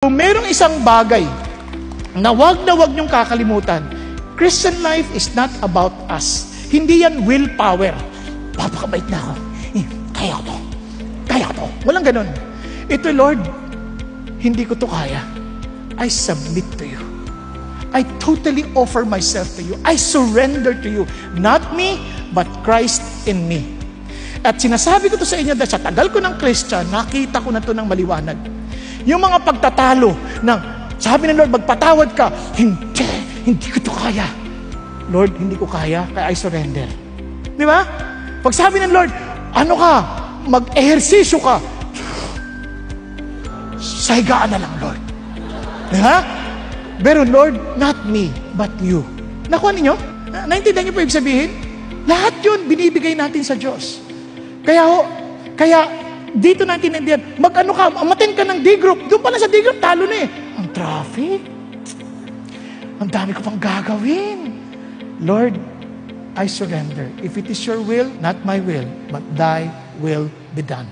Kung merong isang bagay na wag niyong kakalimutan, Christian life is not about us. Hindi yan willpower. Papakabait na ako. Kaya ko to. Walang ganun. Ito, Lord, hindi ko to kaya. I submit to you. I totally offer myself to you. I surrender to you. Not me, but Christ in me. At sinasabi ko to sa inyo dahil sa tagal ko ng Christian, nakita ko na to ng maliwanag. Yung mga pagtatalo ng, sabi ng Lord, magpatawad ka. Hindi ko to kaya. Lord, hindi ko kaya, kaya I surrender. Di ba? Pag sabi ng Lord, ano ka, mag-ehersisyo ka. Sahigaan na lang, Lord. Di ba? Pero Lord, not me, but you. Nakuha ninyo? Naintindihan niyo po ibig sabihin? Lahat yun, binibigay natin sa Diyos. Kaya, dito natin naintindihan, mag-ano ka, umattend ka ng D-group. Doon pala sa D-group, talo na eh. Ang traffic. Ang dami ko pang gagawin. Lord, I surrender. If it is your will, not my will, but thy will be done.